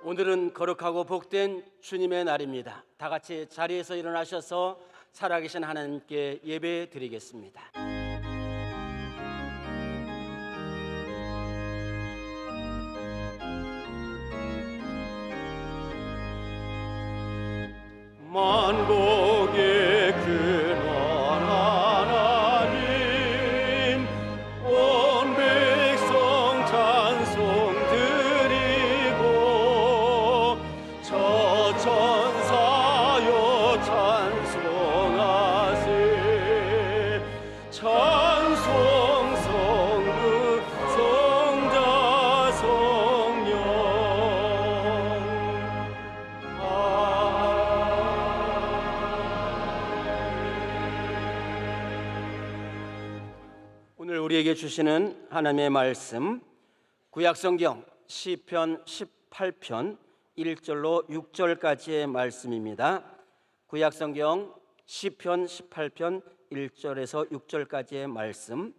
오늘은 거룩하고 복된 주님의 날입니다. 다 같이 자리에서 일어나셔서 살아계신 하나님께 예배 드리겠습니다. 만국의 근원 하나님, 온 백성 찬송 드리고 저 천사여 찬송하세. 찬송 성부 성자 성령. 오늘 우리에게 주시는 하나님의 말씀, 구약성경 시편 18편 1절로 6절까지의 말씀입니다. 구약성경 시편 18편 1절에서 6절까지의 말씀,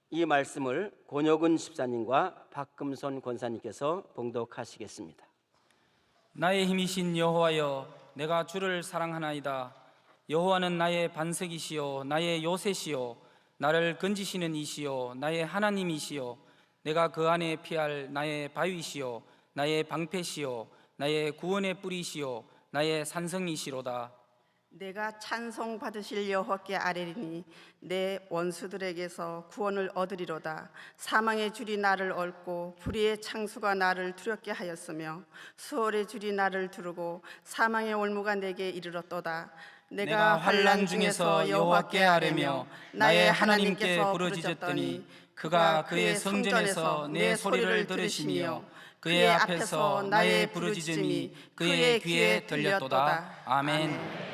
이 말씀을 권혁은 집사님과 박금선 권사님께서 봉독하시겠습니다. 나의 힘이신 여호와여, 내가 주를 사랑하나이다. 여호와는 나의 반석이시요 나의 요새시요 나를 건지시는 이시요 나의 하나님이시요 내가 그 안에 피할 나의 바위시요 나의 방패시요 나의 구원의 뿌리시요 나의 산성이시로다. 내가 찬송 받으실 여호와께 아뢰리니 내 원수들에게서 구원을 얻으리로다. 사망의 줄이 나를 얽고 불의의 창수가 나를 두렵게 하였으며 수월의 줄이 나를 두르고 사망의 올무가 내게 이르렀도다. 내가 환난 중에서 여호와께 아뢰며 나의 하나님께 부르짖었더니 그가 그의 성전에서 내 소리를 들으시며 그의 앞에서 나의 부르짖음이 그의 귀에 들렸도다. 아멘.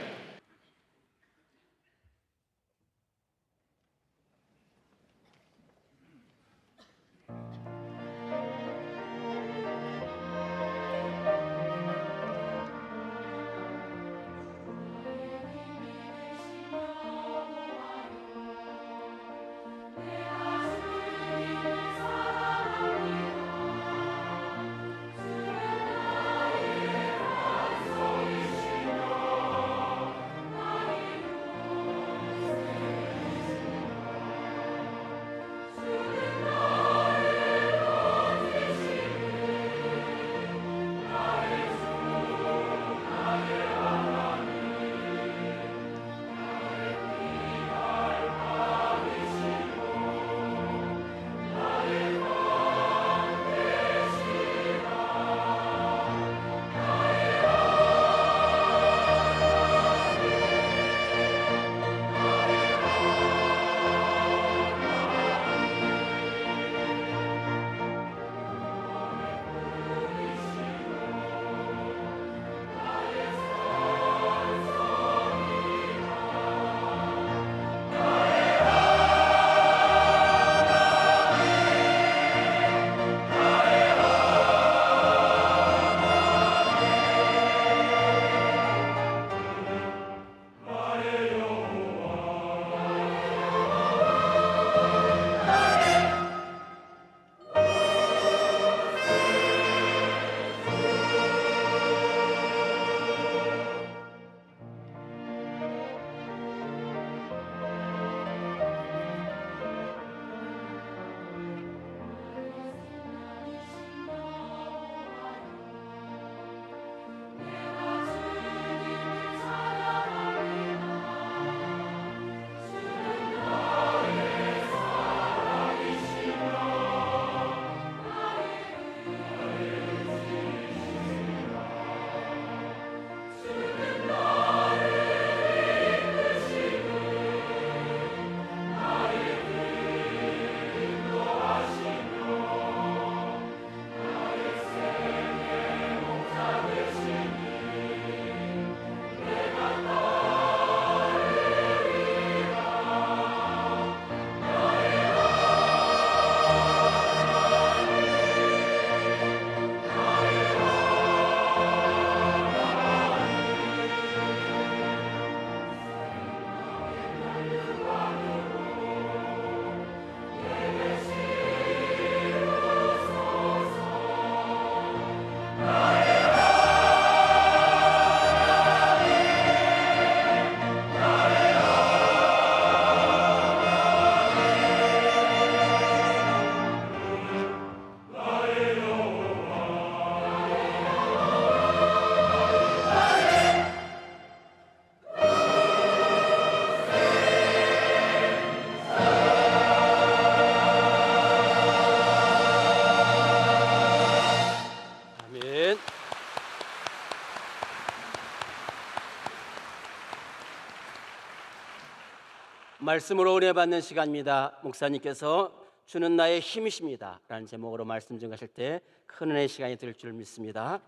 말씀으로 은혜 받는 시간입니다. 목사님께서 주는 나의 힘이십니다 라는 제목으로 말씀 증거하실 때 큰 은혜의 시간이 될 줄 믿습니다.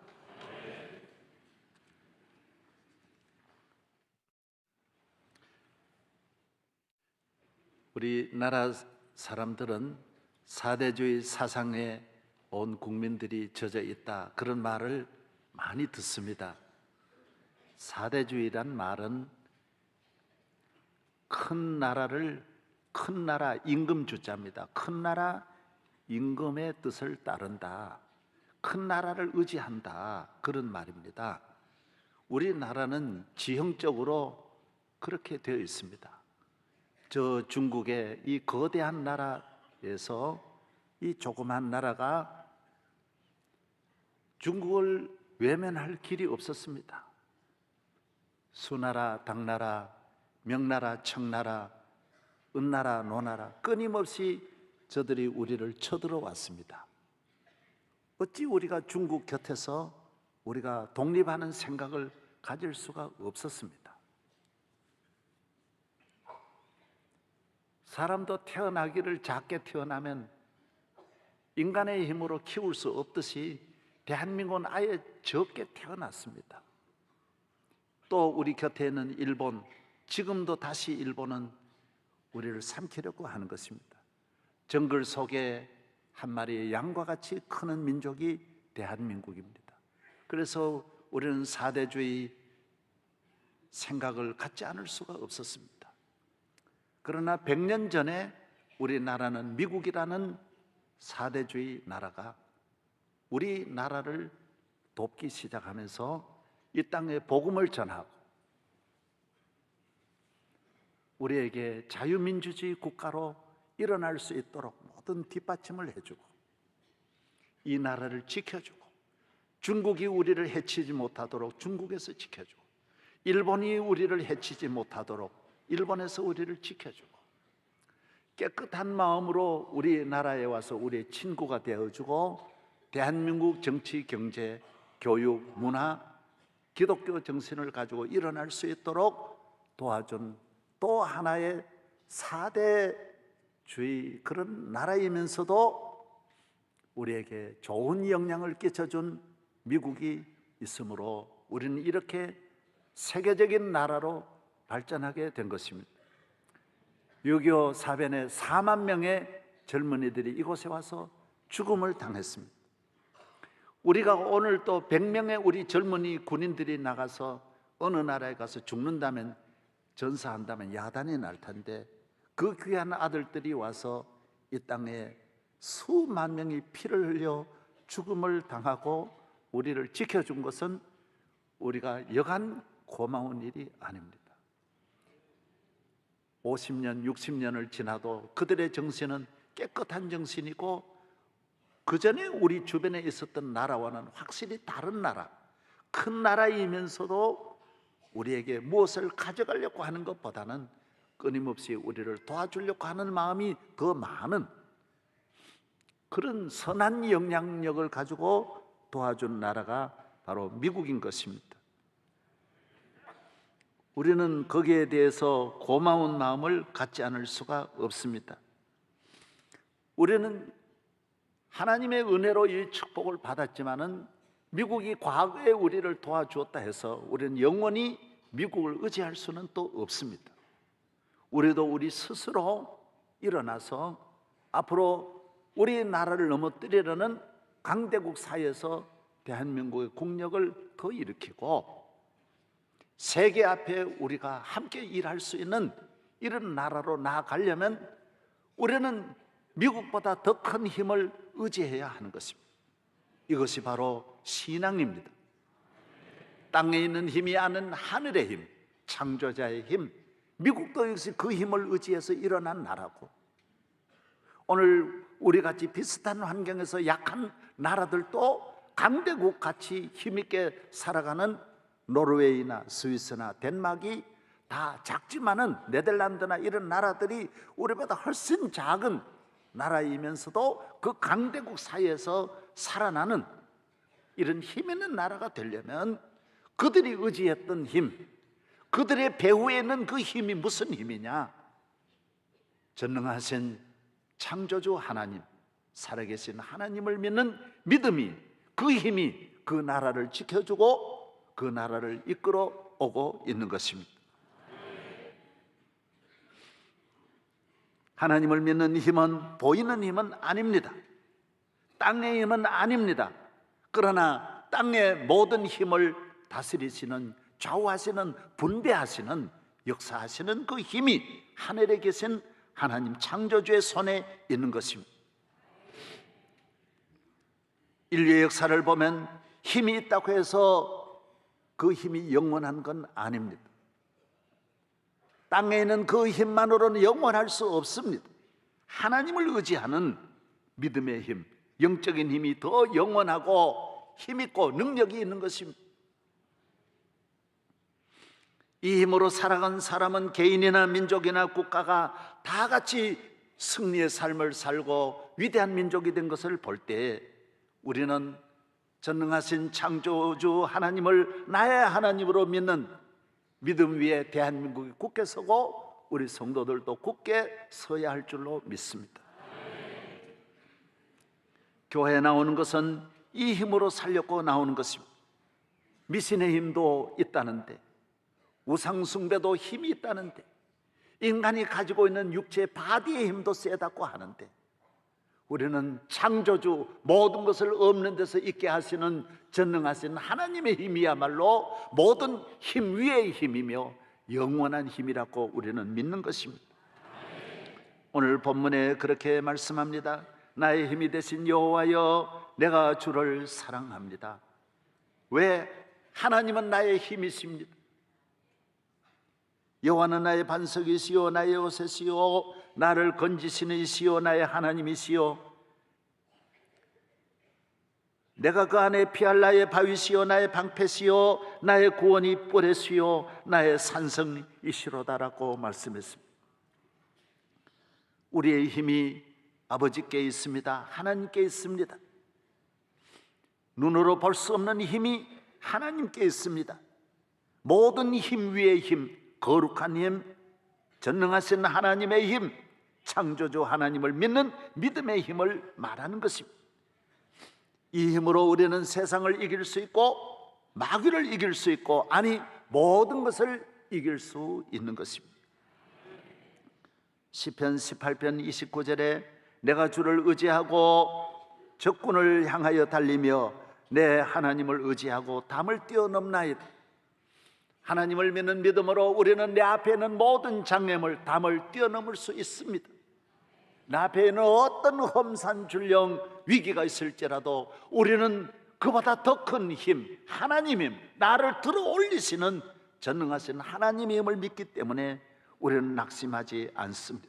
우리나라 사람들은 사대주의 사상에 온 국민들이 젖어 있다, 그런 말을 많이 듣습니다. 사대주의란 말은 큰 나라 임금 주자입니다. 큰 나라 임금의 뜻을 따른다, 큰 나라를 의지한다, 그런 말입니다. 우리나라는 지형적으로 그렇게 되어 있습니다. 저 중국의 이 거대한 나라에서 이 조그만 나라가 중국을 외면할 길이 없었습니다. 수나라, 당나라, 명나라, 청나라, 은나라, 노나라 끊임없이 저들이 우리를 쳐들어왔습니다. 어찌 우리가 중국 곁에서 우리가 독립하는 생각을 가질 수가 없었습니다. 사람도 태어나기를 작게 태어나면 인간의 힘으로 키울 수 없듯이 대한민국은 아예 적게 태어났습니다. 또 우리 곁에 있는 일본, 지금도 다시 일본은 우리를 삼키려고 하는 것입니다. 정글 속에 한 마리의 양과 같이 크는 민족이 대한민국입니다. 그래서 우리는 사대주의 생각을 갖지 않을 수가 없었습니다. 그러나 100년 전에 우리나라는 미국이라는 사대주의 나라가 우리나라를 돕기 시작하면서 이 땅에 복음을 전하고 우리에게 자유민주주의 국가로 일어날 수 있도록 모든 뒷받침을 해주고 이 나라를 지켜주고, 중국이 우리를 해치지 못하도록 중국에서 지켜주고, 일본이 우리를 해치지 못하도록 일본에서 우리를 지켜주고, 깨끗한 마음으로 우리나라에 와서 우리의 친구가 되어주고, 대한민국 정치, 경제, 교육, 문화, 기독교 정신을 가지고 일어날 수 있도록 도와준 또 하나의 사대주의 그런 나라이면서도 우리에게 좋은 영향을 끼쳐준 미국이 있으므로 우리는 이렇게 세계적인 나라로 발전하게 된 것입니다. 6.25 사변에 4만 명의 젊은이들이 이곳에 와서 죽음을 당했습니다. 우리가 오늘 또 100명의 우리 젊은이 군인들이 나가서 어느 나라에 가서 죽는다면, 전사한다면 야단이 날 텐데, 그 귀한 아들들이 와서 이 땅에 수만 명이 피를 흘려 죽음을 당하고 우리를 지켜준 것은 우리가 여간 고마운 일이 아닙니다. 50년, 60년을 지나도 그들의 정신은 깨끗한 정신이고, 그 전에 우리 주변에 있었던 나라와는 확실히 다른 나라, 큰 나라이면서도 우리에게 무엇을 가져가려고 하는 것보다는 끊임없이 우리를 도와주려고 하는 마음이 더 많은 그런 선한 영향력을 가지고 도와준 나라가 바로 미국인 것입니다. 우리는 거기에 대해서 고마운 마음을 갖지 않을 수가 없습니다. 우리는 하나님의 은혜로 이 축복을 받았지만은 미국이 과거에 우리를 도와주었다 해서 우리는 영원히 미국을 의지할 수는 또 없습니다. 우리도 우리 스스로 일어나서 앞으로 우리나라를 넘어뜨리려는 강대국 사이에서 대한민국의 국력을 더 일으키고, 세계 앞에 우리가 함께 일할 수 있는 이런 나라로 나아가려면 우리는 미국보다 더 큰 힘을 의지해야 하는 것입니다. 이것이 바로 신앙입니다. 땅에 있는 힘이 아닌 하늘의 힘, 창조자의 힘, 미국도 역시 그 힘을 의지해서 일어난 나라고, 오늘 우리같이 비슷한 환경에서 약한 나라들도 강대국 같이 힘있게 살아가는 노르웨이나 스위스나 덴마크이 다 작지만은 네덜란드나 이런 나라들이 우리보다 훨씬 작은 나라이면서도 그 강대국 사이에서 살아나는 이런 힘 있는 나라가 되려면 그들이 의지했던 힘, 그들의 배후에 있는 그 힘이 무슨 힘이냐? 전능하신 창조주 하나님, 살아계신 하나님을 믿는 믿음이, 그 힘이 그 나라를 지켜주고 그 나라를 이끌어 오고 있는 것입니다. 하나님을 믿는 힘은 보이는 힘은 아닙니다. 땅의 힘은 아닙니다. 그러나 땅의 모든 힘을 다스리시는, 좌우하시는, 분배하시는, 역사하시는 그 힘이 하늘에 계신 하나님 창조주의 손에 있는 것입니다. 인류의 역사를 보면 힘이 있다고 해서 그 힘이 영원한 건 아닙니다. 땅에 있는 그 힘만으로는 영원할 수 없습니다. 하나님을 의지하는 믿음의 힘, 영적인 힘이 더 영원하고 힘있고 능력이 있는 것입니다. 이 힘으로 살아간 사람은 개인이나 민족이나 국가가 다 같이 승리의 삶을 살고 위대한 민족이 된 것을 볼 때 우리는 전능하신 창조주 하나님을 나의 하나님으로 믿는 믿음 위에 대한민국이 굳게 서고 우리 성도들도 굳게 서야 할 줄로 믿습니다. 교회에 나오는 것은 이 힘으로 살려고 나오는 것입니다. 미신의 힘도 있다는데, 우상 숭배도 힘이 있다는데, 인간이 가지고 있는 육체의 바디의 힘도 세다고 하는데, 우리는 창조주 모든 것을 없는 데서 있게 하시는 전능하신 하나님의 힘이야말로 모든 힘 위의 힘이며 영원한 힘이라고 우리는 믿는 것입니다. 오늘 본문에 그렇게 말씀합니다. 나의 힘이 되신 여호와여, 내가 주를 사랑합니다. 왜? 하나님은 나의 힘이십니다. 여호와는 나의 반석이시요 나의 요새시요 나를 건지시는 이시요 나의 하나님이시요, 내가 그 안에 피할 나의 바위시요 나의 방패시요 나의 구원이 뿔에시요 나의 산성이시로다라고 말씀했습니다. 우리의 힘이 아버지께 있습니다. 하나님께 있습니다. 눈으로 볼 수 없는 힘이 하나님께 있습니다. 모든 힘 위의 힘, 거룩한 힘, 전능하신 하나님의 힘, 창조주 하나님을 믿는 믿음의 힘을 말하는 것입니다. 이 힘으로 우리는 세상을 이길 수 있고 마귀를 이길 수 있고, 아니 모든 것을 이길 수 있는 것입니다. 시편 18편 29절에 내가 주를 의지하고 적군을 향하여 달리며 내 하나님을 의지하고 담을 뛰어넘나이다. 하나님을 믿는 믿음으로 우리는 내 앞에 있는 모든 장애물, 담을 뛰어넘을 수 있습니다. 내 앞에 있는 어떤 험산줄령 위기가 있을지라도 우리는 그보다 더 큰 힘, 하나님 힘, 나를 들어 올리시는 전능하신 하나님의 힘을 믿기 때문에 우리는 낙심하지 않습니다.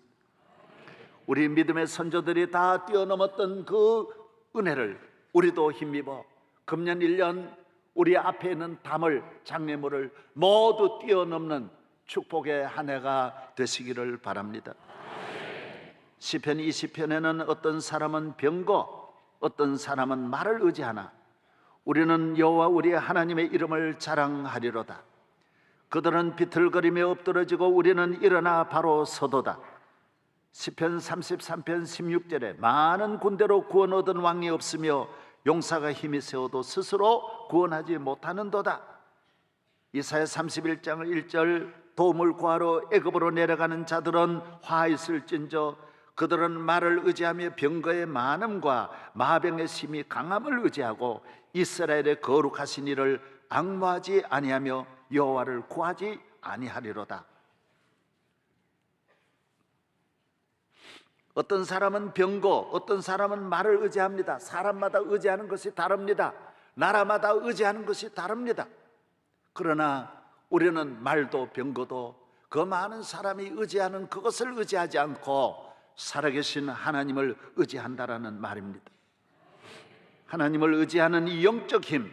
우리 믿음의 선조들이 다 뛰어넘었던 그 은혜를 우리도 힘입어 금년 1년 우리 앞에 있는 담을, 장애물을 모두 뛰어넘는 축복의 한 해가 되시기를 바랍니다. 시편 20편에는 어떤 사람은 병거, 어떤 사람은 말을 의지하나 우리는 여호와 우리의 하나님의 이름을 자랑하리로다. 그들은 비틀거리며 엎드러지고 우리는 일어나 바로 서도다. 시편 33편 16절에 많은 군대로 구원 얻은 왕이 없으며 용사가 힘이 세워도 스스로 구원하지 못하는도다. 이사야 31장 1절 도움을 구하러 애굽으로 내려가는 자들은 화 있을진저 그들은 말을 의지하며 병거의 많음과 마병의 심히 강함을 의지하고 이스라엘의 거룩하신 이를 앙모하지 아니하며 여호와를 구하지 아니하리로다. 어떤 사람은 병거, 어떤 사람은 말을 의지합니다. 사람마다 의지하는 것이 다릅니다. 나라마다 의지하는 것이 다릅니다. 그러나 우리는 말도 병거도 그 많은 사람이 의지하는 그것을 의지하지 않고 살아계신 하나님을 의지한다라는 말입니다. 하나님을 의지하는 이 영적 힘,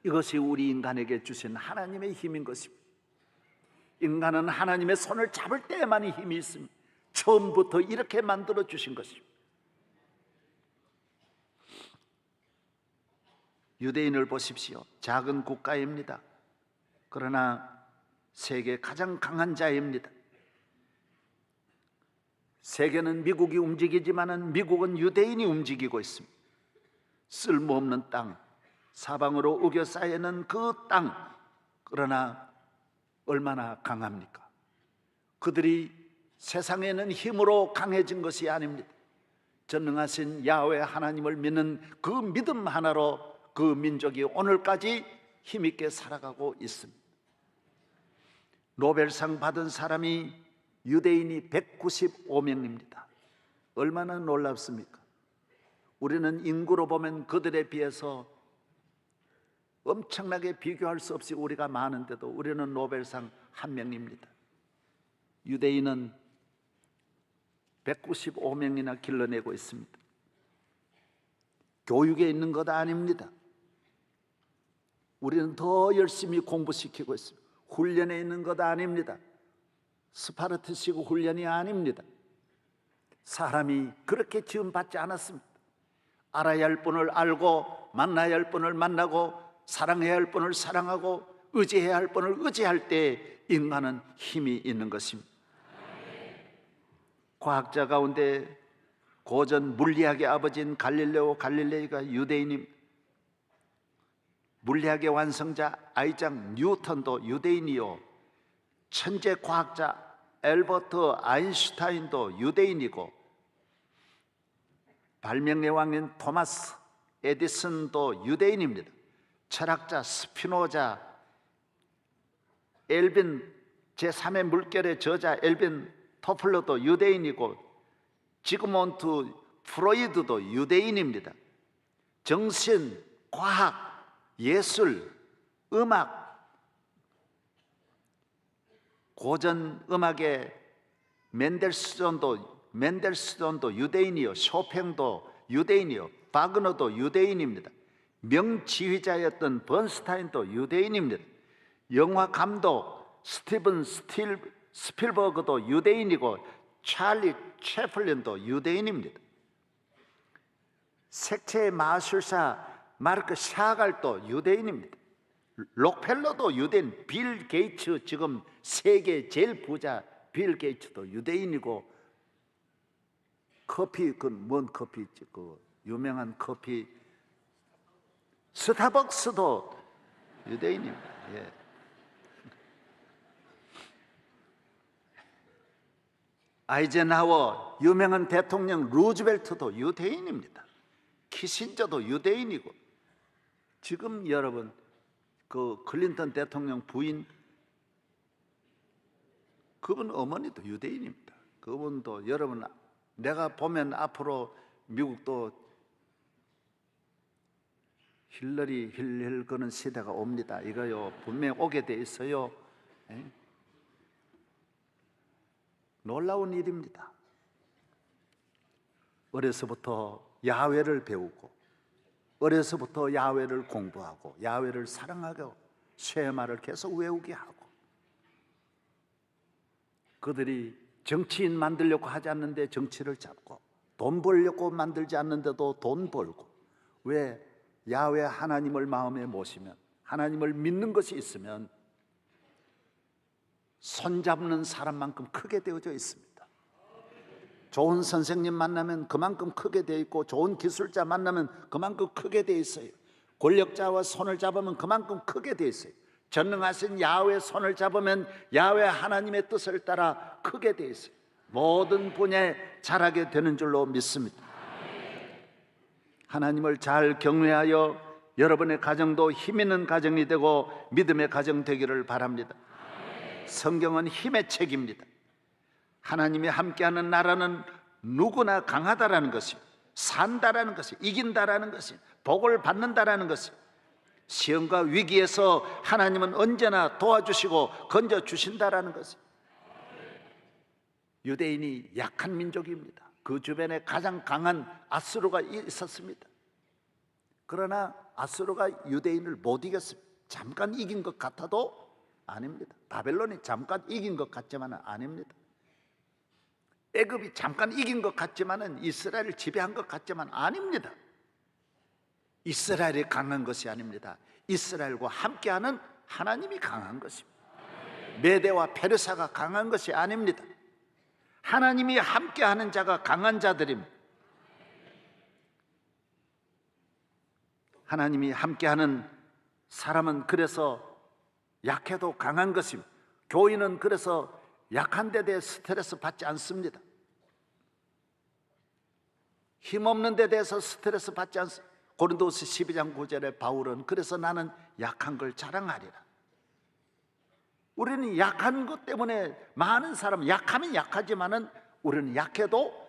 이것이 우리 인간에게 주신 하나님의 힘인 것입니다. 인간은 하나님의 손을 잡을 때만이 힘이 있습니다. 처음부터 이렇게 만들어 주신 것입니다. 유대인을 보십시오. 작은 국가입니다. 그러나 세계 가장 강한 자입니다. 세계는 미국이 움직이지만은 미국은 유대인이 움직이고 있습니다. 쓸모없는 땅, 사방으로 우겨 쌓여있는 그 땅, 그러나 얼마나 강합니까? 그들이 세상에는 힘으로 강해진 것이 아닙니다. 전능하신 야훼 하나님을 믿는 그 믿음 하나로 그 민족이 오늘까지 힘있게 살아가고 있습니다. 노벨상 받은 사람이 유대인이 195명입니다. 얼마나 놀랍습니까? 우리는 인구로 보면 그들에 비해서 엄청나게 비교할 수 없이 우리가 많은데도 우리는 노벨상 한 명입니다. 유대인은 195명이나 길러내고 있습니다. 교육에 있는 것 아닙니다. 우리는 더 열심히 공부시키고 있습니다. 훈련에 있는 것 아닙니다. 스파르타식 훈련이 아닙니다. 사람이 그렇게 지음받지 않았습니다. 알아야 할 분을 알고, 만나야 할 분을 만나고, 사랑해야 할 분을 사랑하고, 의지해야 할 분을 의지할 때 인간은 힘이 있는 것입니다. 과학자 가운데 고전 물리학의 아버지인 갈릴레오 갈릴레이가 유대인입니다. 물리학의 완성자 아이작 뉴턴도 유대인이요, 천재 과학자 엘버트 아인슈타인도 유대인이고, 발명의 왕인 토마스 에디슨도 유대인입니다. 철학자 스피노자, 엘빈 제3의 물결의 저자 엘빈 토플러도 유대인이고, 지그몬트 프로이드도 유대인입니다. 정신, 과학, 예술, 음악, 고전 음악의 맨델스존도 유대인이요, 쇼팽도 유대인이요, 바그너도 유대인입니다. 명지휘자였던 번스타인도 유대인입니다. 영화 감독 스티븐 스필버그도 유대인이고, 찰리 채플린도 유대인입니다. 색채의 마술사 마르크 샤갈도 유대인입니다. 록펠러도 유대인, 빌 게이츠, 지금 세계 제일 부자 빌 게이츠도 유대인이고, 커피, 그 뭔 커피 있지? 그 유명한 커피 스타벅스도 유대인입니다. 예. 아이젠하워 유명한 대통령 루즈벨트도 유대인입니다. 키신저도 유대인이고, 지금 여러분 그 클린턴 대통령 부인, 그분 어머니도 유대인입니다. 그분도 여러분, 내가 보면 앞으로 미국도 힐러리 힐 거는 시대가 옵니다. 이거요 분명히 오게 돼 있어요. 에? 놀라운 일입니다. 어려서부터 야훼를 배우고, 어려서부터 야훼를 공부하고, 야훼를 사랑하고, 쉐마를 계속 외우게 하고, 그들이 정치인 만들려고 하지 않는데 정치를 잡고, 돈 벌려고 만들지 않는데도 돈 벌고. 왜? 야훼 하나님을 마음에 모시면, 하나님을 믿는 것이 있으면 손잡는 사람만큼 크게 되어져 있습니다. 좋은 선생님 만나면 그만큼 크게 되어 있고, 좋은 기술자 만나면 그만큼 크게 되어 있어요. 권력자와 손을 잡으면 그만큼 크게 되어 있어요. 전능하신 야훼 손을 잡으면 야훼 하나님의 뜻을 따라 크게 되어 있어요. 모든 분야에 잘하게 되는 줄로 믿습니다. 하나님을 잘 경외하여 여러분의 가정도 힘 있는 가정이 되고 믿음의 가정 되기를 바랍니다. 성경은 힘의 책입니다. 하나님이 함께하는 나라는 누구나 강하다라는 것이, 산다라는 것이, 이긴다라는 것이, 복을 받는다라는 것이, 시험과 위기에서 하나님은 언제나 도와주시고 건져주신다라는 것이. 유대인이 약한 민족입니다. 그 주변에 가장 강한 아수르가 있었습니다. 그러나 아수르가 유대인을 못 이겼습니다. 잠깐 이긴 것 같아도 아닙니다. 바벨론이 잠깐 이긴 것 같지만은 아닙니다. 애굽이 잠깐 이긴 것 같지만은, 이스라엘을 지배한 것 같지만 아닙니다. 이스라엘이 강한 것이 아닙니다. 이스라엘과 함께하는 하나님이 강한 것입니다. 메대와 페르사가 강한 것이 아닙니다. 하나님이 함께하는 자가 강한 자들입니다. 하나님이 함께하는 사람은 그래서 약해도 강한 것입니다. 교인은 그래서 약한 데 대해 스트레스 받지 않습니다. 힘없는 데 대해서 스트레스 받지 않습니다. 고린도서 12장 9절에 바울은 그래서 나는 약한 걸 자랑하리라. 우리는 약한 것 때문에 많은 사람, 약하면 약하지만은 우리는 약해도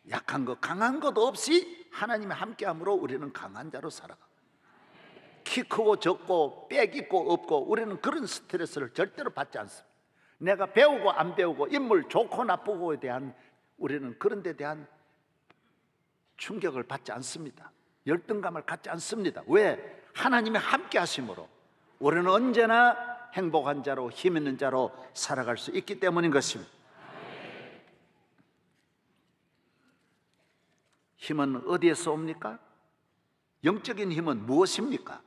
약한 것, 강한 것 없이 하나님의 함께함으로 우리는 강한 자로 살아가. 키 크고 적고 빽 있고 없고 우리는 그런 스트레스를 절대로 받지 않습니다. 내가 배우고 안 배우고 인물 좋고 나쁘고에 대한 우리는 그런 데 대한 충격을 받지 않습니다. 열등감을 갖지 않습니다. 왜? 하나님이 함께 하심으로 우리는 언제나 행복한 자로 힘 있는 자로 살아갈 수 있기 때문인 것입니다. 힘은 어디에서 옵니까? 영적인 힘은 무엇입니까?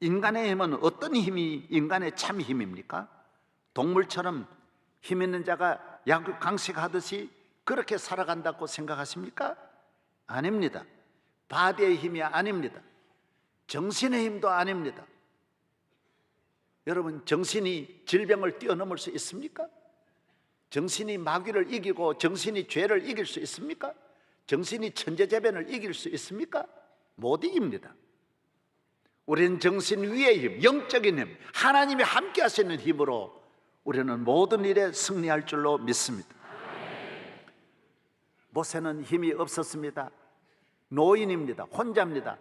인간의 힘은 어떤 힘이 인간의 참 힘입니까? 동물처럼 힘 있는 자가 약육 강식하듯이 그렇게 살아간다고 생각하십니까? 아닙니다. 바디의 힘이 아닙니다. 정신의 힘도 아닙니다. 여러분, 정신이 질병을 뛰어넘을 수 있습니까? 정신이 마귀를 이기고 정신이 죄를 이길 수 있습니까? 정신이 천재재변을 이길 수 있습니까? 못 이깁니다. 우리는 정신 위의 힘, 영적인 힘, 하나님이 함께 하시는 힘으로 우리는 모든 일에 승리할 줄로 믿습니다. 모세는 힘이 없었습니다. 노인입니다. 혼자입니다.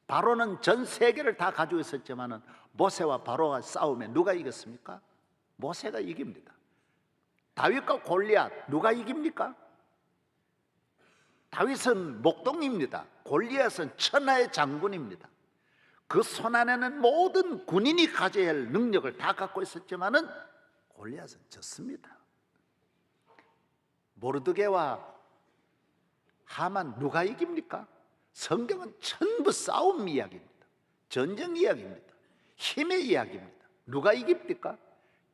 바로는 전 세계를 다 가지고 있었지만 모세와 바로가 싸움에 누가 이겼습니까? 모세가 이깁니다. 다윗과 골리앗 누가 이깁니까? 다윗은 목동입니다. 골리앗은 천하의 장군입니다. 그 손 안에는 모든 군인이 가져야 할 능력을 다 갖고 있었지만은 골리앗은 졌습니다. 모르드게와 하만 누가 이깁니까? 성경은 전부 싸움 이야기입니다. 전쟁 이야기입니다. 힘의 이야기입니다. 누가 이깁니까?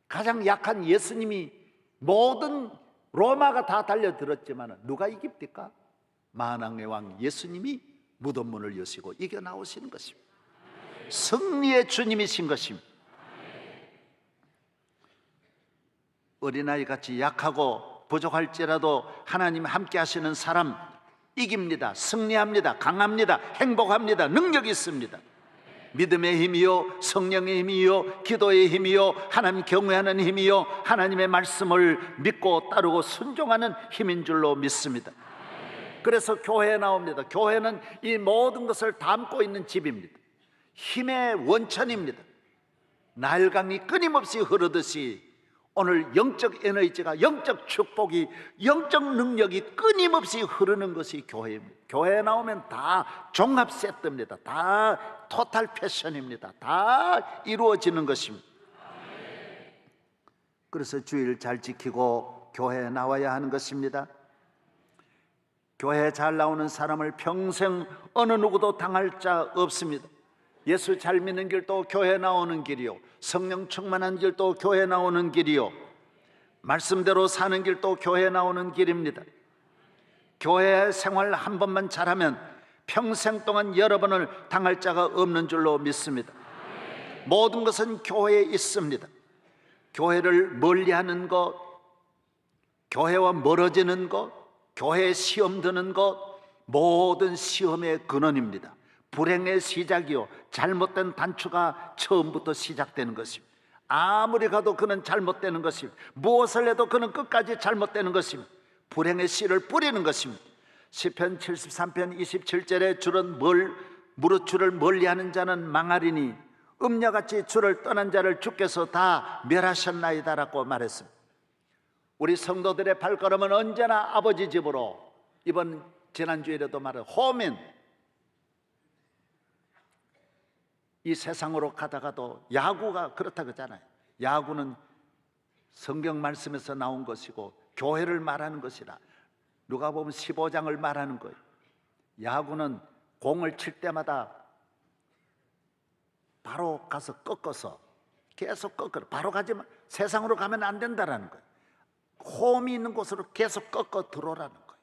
가장 약한 예수님이 모든 로마가 다 달려들었지만 누가 이깁니까? 만왕의 왕 예수님이 무덤 문을 여시고 이겨 나오시는 것입니다. 승리의 주님이신 것입니다. 어린아이같이 약하고 부족할지라도 하나님 함께 하시는 사람 이깁니다. 승리합니다. 강합니다. 행복합니다. 능력이 있습니다. 믿음의 힘이요, 성령의 힘이요, 기도의 힘이요, 하나님 경외하는 힘이요, 하나님의 말씀을 믿고 따르고 순종하는 힘인 줄로 믿습니다. 그래서 교회에 나옵니다. 교회는 이 모든 것을 담고 있는 집입니다. 힘의 원천입니다. 나일강이 끊임없이 흐르듯이 오늘 영적 에너지가, 영적 축복이, 영적 능력이 끊임없이 흐르는 것이 교회입니다. 교회에 나오면 다 종합 세트입니다. 다 토탈 패션입니다. 다 이루어지는 것입니다. 그래서 주일 잘 지키고 교회에 나와야 하는 것입니다. 교회에 잘 나오는 사람을 평생 어느 누구도 당할 자 없습니다. 예수 잘 믿는 길도 교회 나오는 길이요, 성령 충만한 길도 교회 나오는 길이요, 말씀대로 사는 길도 교회 나오는 길입니다. 교회 생활 한 번만 잘하면 평생 동안 여러 번을 당할 자가 없는 줄로 믿습니다. 모든 것은 교회에 있습니다. 교회를 멀리하는 것, 교회와 멀어지는 것, 교회에 시험 드는 것, 모든 시험의 근원입니다. 불행의 시작이요, 잘못된 단추가 처음부터 시작되는 것입니다. 아무리 가도 그는 잘못되는 것입니다. 무엇을 해도 그는 끝까지 잘못되는 것입니다. 불행의 씨를 뿌리는 것입니다. 시편 73편 27절에 주는 무릇 주를 멀리하는 자는 망하리니 음녀같이 주를 떠난 자를 주께서 다 멸하셨나이다 라고 말했습니다. 우리 성도들의 발걸음은 언제나 아버지 집으로, 이번 지난주에도 말한 홈인, 이 세상으로 가다가도 야구가 그렇다 그러잖아요. 야구는 성경 말씀에서 나온 것이고 교회를 말하는 것이라. 누가 보면 15장을 말하는 거예요. 야구는 공을 칠 때마다 바로 가서 꺾어서 계속 꺾어라. 바로 가지만 세상으로 가면 안 된다라는 거예요. 홈이 있는 곳으로 계속 꺾어 들어오라는 거예요.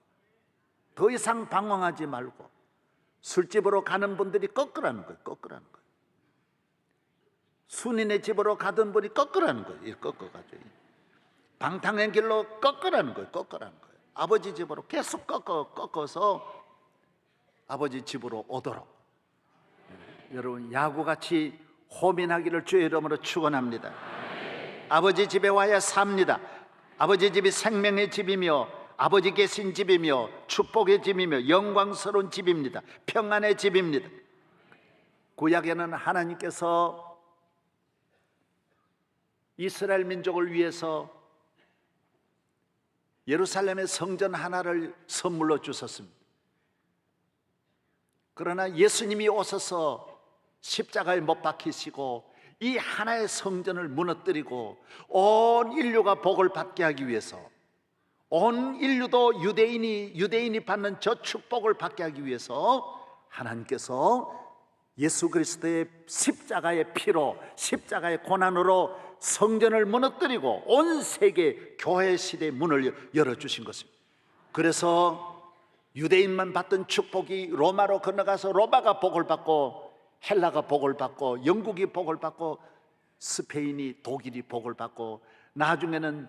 더 이상 방황하지 말고 술집으로 가는 분들이 꺾으라는 거예요. 꺾으라는 거예요. 순인의 집으로 가던 분이 꺾으라는 거예요. 이 꺾어가지고 방탕한 길로 꺾으라는 거예요. 꺾으라는 거예요. 아버지 집으로 계속 꺾어서 아버지 집으로 오도록. 여러분, 야구같이 호민하기를 주의 이름으로 축원합니다. 아버지 집에 와야 삽니다. 아버지 집이 생명의 집이며 아버지 계신 집이며 축복의 집이며 영광스러운 집입니다. 평안의 집입니다. 구약에는 하나님께서 이스라엘 민족을 위해서 예루살렘의 성전 하나를 선물로 주셨습니다. 그러나 예수님이 오셔서 십자가에 못 박히시고 이 하나의 성전을 무너뜨리고 온 인류가 복을 받게 하기 위해서, 온 인류도 유대인이 받는 저 축복을 받게 하기 위해서 하나님께서 예수 그리스도의 십자가의 피로, 십자가의 고난으로 성전을 무너뜨리고 온 세계 교회 시대의 문을 열어주신 것입니다. 그래서 유대인만 받던 축복이 로마로 건너가서 로마가 복을 받고, 헬라가 복을 받고, 영국이 복을 받고, 스페인이, 독일이 복을 받고, 나중에는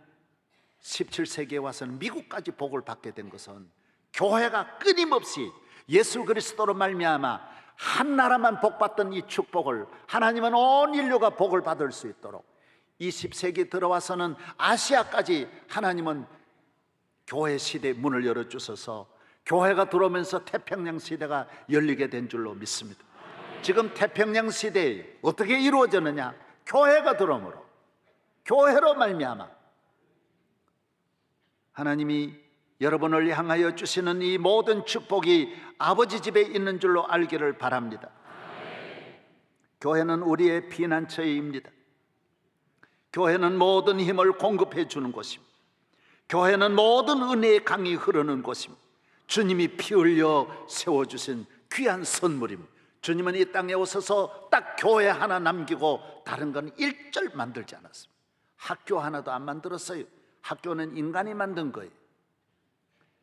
17세기에 와서는 미국까지 복을 받게 된 것은 교회가 끊임없이 예수 그리스도로 말미암아 한 나라만 복받던 이 축복을 하나님은 온 인류가 복을 받을 수 있도록 20세기 들어와서는 아시아까지 하나님은 교회 시대의 문을 열어주셔서 교회가 들어오면서 태평양 시대가 열리게 된 줄로 믿습니다. 지금 태평양 시대에 어떻게 이루어졌느냐? 교회가 들어오므로, 교회로 말미암아 하나님이 여러분을 향하여 주시는 이 모든 축복이 아버지 집에 있는 줄로 알기를 바랍니다. 교회는 우리의 피난처입니다. 교회는 모든 힘을 공급해 주는 곳입니다. 교회는 모든 은혜의 강이 흐르는 곳입니다. 주님이 피 흘려 세워주신 귀한 선물입니다. 주님은 이 땅에 오셔서 딱 교회 하나 남기고 다른 건 일절 만들지 않았습니다. 학교 하나도 안 만들었어요. 학교는 인간이 만든 거예요.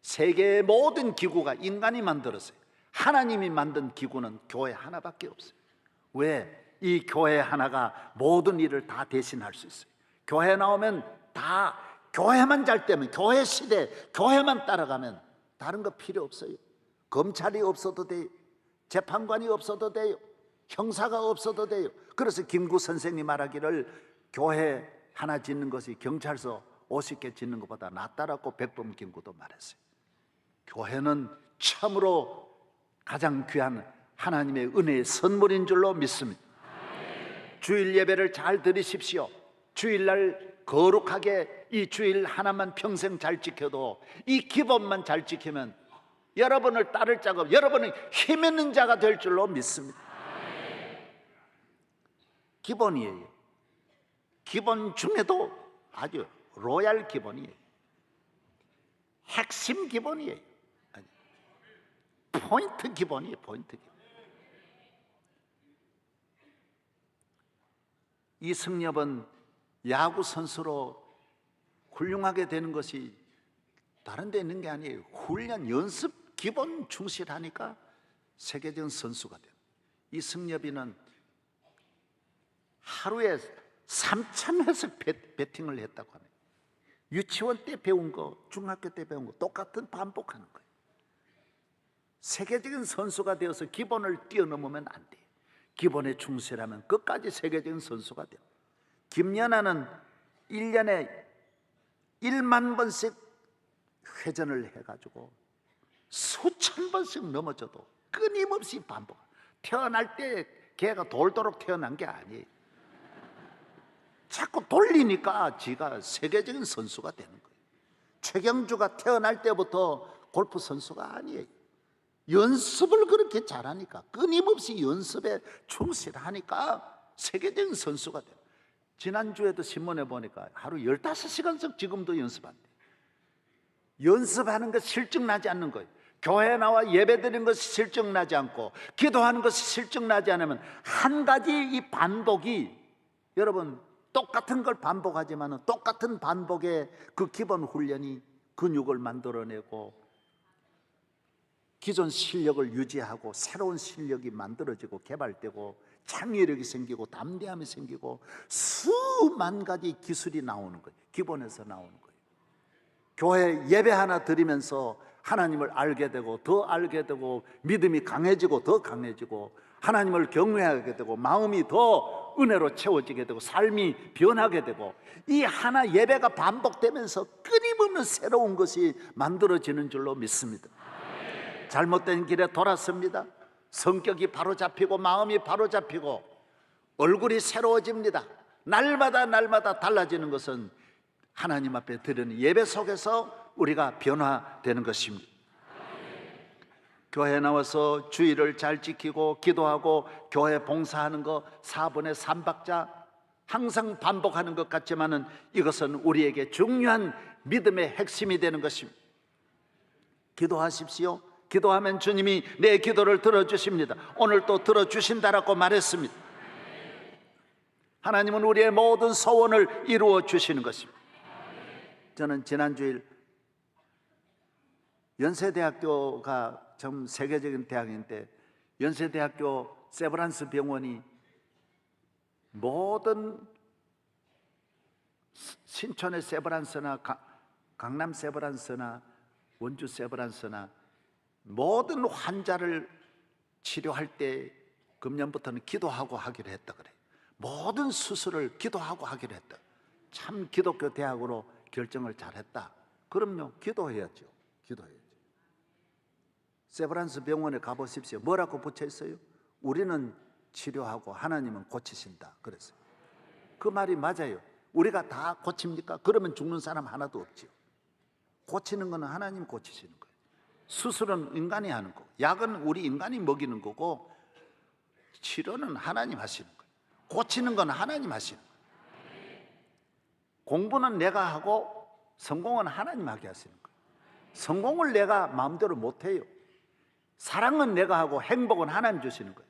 세계의 모든 기구가 인간이 만들었어요. 하나님이 만든 기구는 교회 하나밖에 없어요. 왜? 이 교회 하나가 모든 일을 다 대신할 수 있어요. 교회 나오면 다 교회만 잘 되면, 교회 시대 교회만 따라가면 다른 거 필요 없어요. 검찰이 없어도 돼요. 재판관이 없어도 돼요. 형사가 없어도 돼요. 그래서 김구 선생이 말하기를 교회 하나 짓는 것이 경찰서 50개 짓는 것보다 낫다라고 백범 김구도 말했어요. 교회는 참으로 가장 귀한 하나님의 은혜의 선물인 줄로 믿습니다. 주일 예배를 잘 들으십시오. 주일날 거룩하게 이 주일 하나만 평생 잘 지켜도, 이 기본만 잘 지키면 여러분을 따를 자가 없고 여러분은 힘 있는 자가 될 줄로 믿습니다. 기본이에요. 기본 중에도 아주 로얄 기본이에요. 핵심 기본이에요. 포인트 기본이에요. 포인트 기본. 이승엽은 야구 선수로 훌륭하게 되는 것이 다른 데 있는 게 아니에요. 훈련, 연습, 기본 충실하니까 세계적인 선수가 돼요. 이승엽이는 하루에 3,000회씩 배팅을 했다고 하네요. 유치원 때 배운 거, 중학교 때 배운 거 똑같은 반복하는 거예요. 세계적인 선수가 되어서 기본을 뛰어넘으면 안 돼요. 기본에 충실하면 끝까지 세계적인 선수가 돼요. 김연아는 1년에 1만 번씩 회전을 해가지고 수천 번씩 넘어져도 끊임없이 반복. 태어날 때 걔가 돌도록 태어난 게 아니에요. 자꾸 돌리니까 지가 세계적인 선수가 되는 거예요. 최경주가 태어날 때부터 골프 선수가 아니에요. 연습을 그렇게 잘하니까, 끊임없이 연습에 충실하니까 세계적인 선수가 돼요. 지난주에도 신문에 보니까 하루 15시간씩 지금도 연습한대. 연습하는 것 실증나지 않는 거예요. 교회 나와 예배 드리는 것이 실증나지 않고 기도하는 것이 실증나지 않으면 한 가지 이 반복이 여러분 똑같은 걸 반복하지만 똑같은 반복의 그 기본 훈련이 근육을 만들어내고 기존 실력을 유지하고 새로운 실력이 만들어지고 개발되고 창의력이 생기고 담대함이 생기고 수만 가지 기술이 나오는 거예요. 기본에서 나오는 거예요. 교회 예배 하나 드리면서 하나님을 알게 되고 더 알게 되고 믿음이 강해지고 더 강해지고 하나님을 경외하게 되고 마음이 더 은혜로 채워지게 되고 삶이 변하게 되고 이 하나 예배가 반복되면서 끊임없는 새로운 것이 만들어지는 줄로 믿습니다. 잘못된 길에 돌았습니다. 성격이 바로잡히고 마음이 바로잡히고 얼굴이 새로워집니다. 날마다 달라지는 것은 하나님 앞에 드리는 예배 속에서 우리가 변화되는 것입니다. 교회에 나와서 주의를 잘 지키고 기도하고 교회 봉사하는 거 4분의 3박자 항상 반복하는 것 같지만은 이것은 우리에게 중요한 믿음의 핵심이 되는 것입니다. 기도하십시오. 기도하면 주님이 내 기도를 들어주십니다. 오늘 또 들어주신다라고 말했습니다. 하나님은 우리의 모든 소원을 이루어 주시는 것입니다. 저는 지난주일 연세대학교가 좀 세계적인 대학인데 연세대학교 세브란스 병원이 모든 신촌의 세브란스나 강남 세브란스나 원주 세브란스나 모든 환자를 치료할 때 금년부터는 기도하고 하기로 했다 그래요. 모든 수술을 기도하고 하기로 했다. 참 기독교 대학으로 결정을 잘했다. 그럼요, 기도해야죠. 기도해야죠. 세브란스 병원에 가보십시오. 뭐라고 붙여 있어요? 우리는 치료하고 하나님은 고치신다 그랬어요. 그 말이 맞아요. 우리가 다 고칩니까? 그러면 죽는 사람 하나도 없죠. 고치는 것은 하나님 고치시는 거예요. 수술은 인간이 하는 거고 약은 우리 인간이 먹이는 거고 치료는 하나님 하시는 거예요. 고치는 건 하나님 하시는 거예요. 공부는 내가 하고 성공은 하나님 하게 하시는 거예요. 성공을 내가 마음대로 못해요. 사랑은 내가 하고 행복은 하나님 주시는 거예요.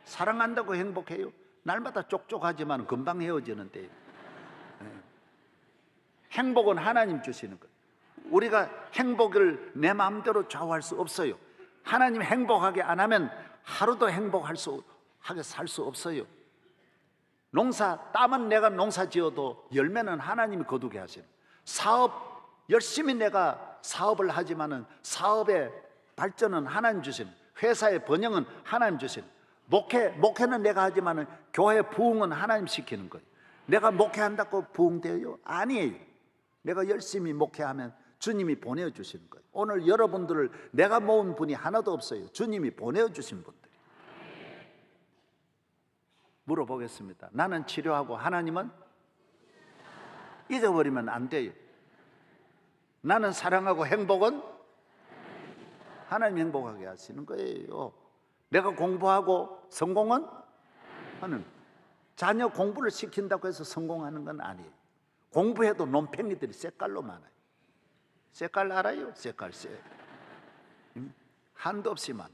사랑한다고 행복해요? 날마다 쪽쪽하지만 금방 헤어지는데 행복은 하나님 주시는 거예요. 우리가 행복을 내 마음대로 좌우할 수 없어요. 하나님 행복하게 안 하면 하루도 행복하게 살 수 없어요. 땀은 내가 농사 지어도 열매는 하나님이 거두게 하시는 거예요. 사업 열심히 내가 사업을 하지만은 사업의 발전은 하나님 주시는 거예요. 회사의 번영은 하나님 주시는 거예요. 목회는 내가 하지만은 교회 부흥은 하나님 시키는 거예요. 내가 목회한다고 부흥돼요? 아니에요. 내가 열심히 목회하면 주님이 보내주시는 거예요. 오늘 여러분들을 내가 모은 분이 하나도 없어요. 주님이 보내주신 분들. 물어보겠습니다. 나는 치료하고 하나님은? 잊어버리면 안 돼요. 나는 사랑하고 행복은? 하나님 행복하게 하시는 거예요. 내가 공부하고 성공은? 하는. 자녀 공부를 시킨다고 해서 성공하는 건 아니에요. 공부해도 논팽이들이 색깔로 많아요. 색깔 알아요? 색깔. 한도 없이 많아요.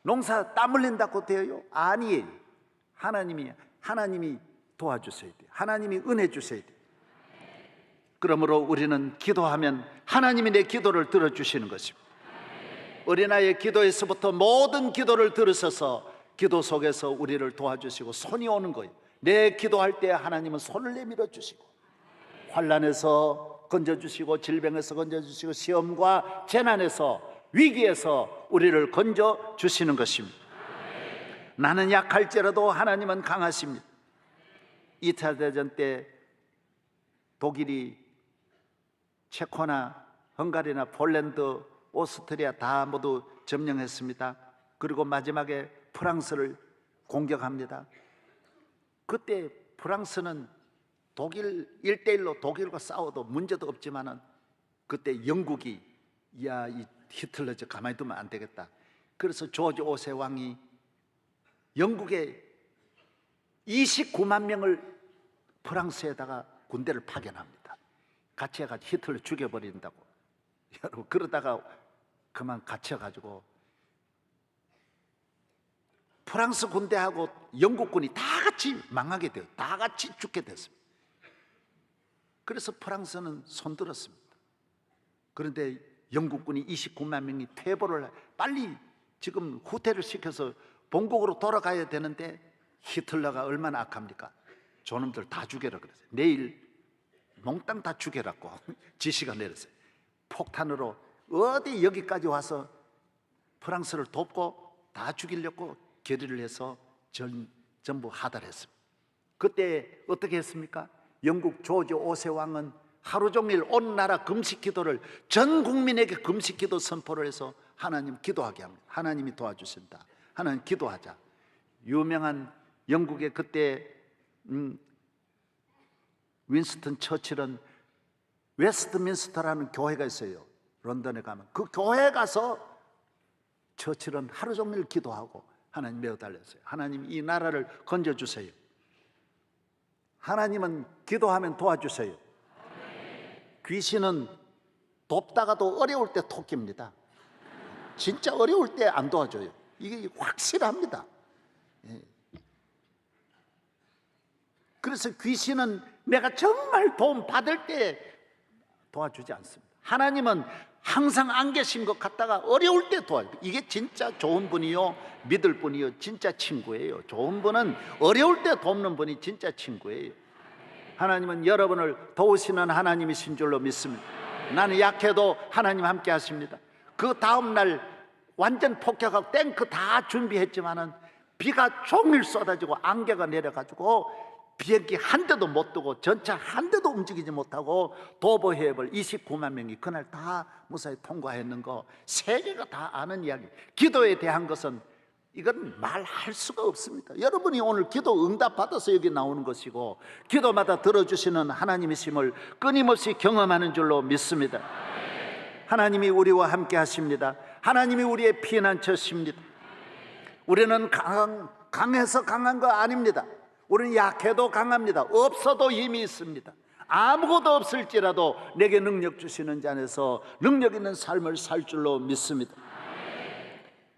농사 땀 흘린다고 돼요? 아니에요. 하나님이 도와주셔야 돼요. 하나님이 은혜 주셔야 돼요. 그러므로 우리는 기도하면 하나님이 내 기도를 들어주시는 것입니다. 어린아이의 기도에서부터 모든 기도를 들으셔서 기도 속에서 우리를 도와주시고 손이 오는 거예요. 내 기도할 때 하나님은 손을 내밀어 주시고 환난에서 건져주시고 질병에서 건져주시고 시험과 재난에서 위기에서 우리를 건져주시는 것입니다. 나는 약할지라도 하나님은 강하십니다. 2차 대전 때 독일이 체코나 헝가리나 폴란드, 오스트리아 다 모두 점령했습니다. 그리고 마지막에 프랑스를 공격합니다. 그때 프랑스는 독일 1대1로 독일과 싸워도 문제도 없지만은 그때 영국이 이 히틀러 저 가만히 두면 안 되겠다. 그래서 조지 5세 왕이 영국에 29만 명을 프랑스에다가 군대를 파견합니다. 같이 해가지고 히틀러 죽여버린다고. 여러분 그러다가 그만 갇혀가지고 프랑스 군대하고 영국군이 다 같이 망하게 돼요. 다 같이 죽게 됐습니다. 그래서 프랑스는 손들었습니다. 그런데 영국군이 29만 명이 퇴보를 빨리 지금 후퇴를 시켜서 본국으로 돌아가야 되는데 히틀러가 얼마나 악합니까? 저놈들 다 죽여라 그랬어요. 내일 몽땅 다 죽여라고 지시가 내렸어요. 폭탄으로 어디 여기까지 와서 프랑스를 돕고 다 죽이려고 결의를 해서 전부 하달했습니다. 그때 어떻게 했습니까? 영국 조지 5세 왕은 하루 종일 온 나라 금식 기도를 전 국민에게 금식 기도 선포를 해서 하나님 기도하게 합니다. 하나님이 도와주신다. 하나님 기도하자. 유명한 영국의 그때 윈스턴 처칠은 웨스트민스터라는 교회가 있어요. 런던에 가면 그 교회에 가서 처칠은 하루 종일 기도하고 하나님 메어달렸어요. 하나님 이 나라를 건져주세요. 하나님은 기도하면 도와주세요. 귀신은 돕다가도 어려울 때 토끼입니다. 진짜 어려울 때 안 도와줘요. 이게 확실합니다. 그래서 귀신은 내가 정말 도움 받을 때 도와주지 않습니다. 하나님은 항상 안 계신 것 같다가 어려울 때 도와줘요. 이게 진짜 좋은 분이요, 믿을 분이요, 진짜 친구예요. 좋은 분은 어려울 때 돕는 분이 진짜 친구예요. 하나님은 여러분을 도우시는 하나님이신 줄로 믿습니다. 나는 약해도 하나님 함께 하십니다. 그 다음날 완전 폭격하고 탱크 다 준비했지만은 비가 종일 쏟아지고 안개가 내려가지고 비행기 한 대도 못 뜨고 전차 한 대도 움직이지 못하고 도보 해협을 29만 명이 그날 다 무사히 통과했는 거 세계가 다 아는 이야기. 기도에 대한 것은 이건 말할 수가 없습니다. 여러분이 오늘 기도 응답 받아서 여기 나오는 것이고 기도마다 들어주시는 하나님이심을 끊임없이 경험하는 줄로 믿습니다. 하나님이 우리와 함께 하십니다. 하나님이 우리의 피난처십니다. 우리는 강해서 강한 거 아닙니다. 우리는 약해도 강합니다. 없어도 힘이 있습니다. 아무것도 없을지라도 내게 능력 주시는 자 안에서 능력 있는 삶을 살 줄로 믿습니다.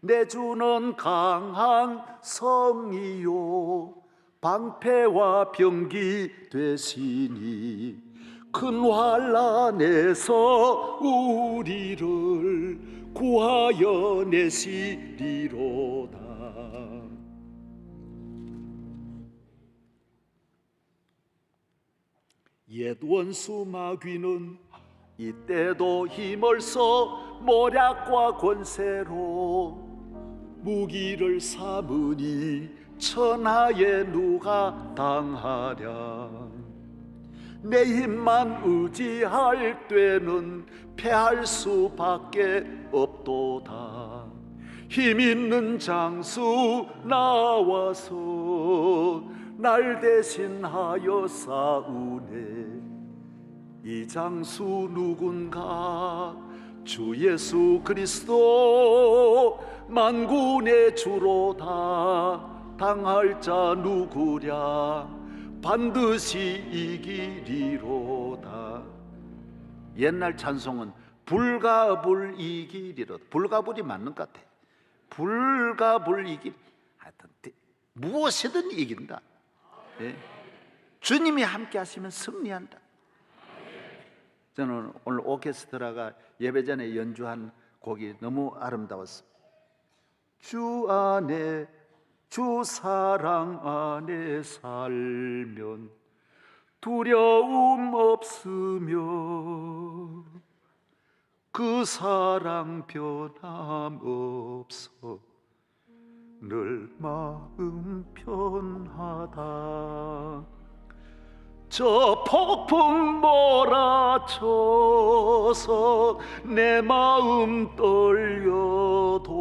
내 주는 강한 성이요 방패와 병기 되시니 큰 환난에서 우리를 구하여 내시리로다. 옛 원수 마귀는 이때도 힘을 써 모략과 권세로 무기를 삼으니 천하에 누가 당하랴. 내 힘만 의지할 때는 패할 수밖에 없도다. 힘 있는 장수 나와서 날 대신하여 싸우네. 이 장수 누군가? 주 예수 그리스도 만군의 주로다. 당할 자 누구랴? 반드시 이기리로다. 옛날 찬송은 불가불이기리로다. 불가불이 맞는 것 같아. 불가불이기. 하여튼 무엇이든 이긴다. 예? 주님이 함께 하시면 승리한다. 저는 오늘 오케스트라가 예배 전에 연주한 곡이 너무 아름다웠습니다. 주 안에 주 사랑 안에 살면 두려움 없으며 그 사랑 변함없어 늘 마음 편하다. 저 폭풍 몰아쳐서 내 마음 떨려도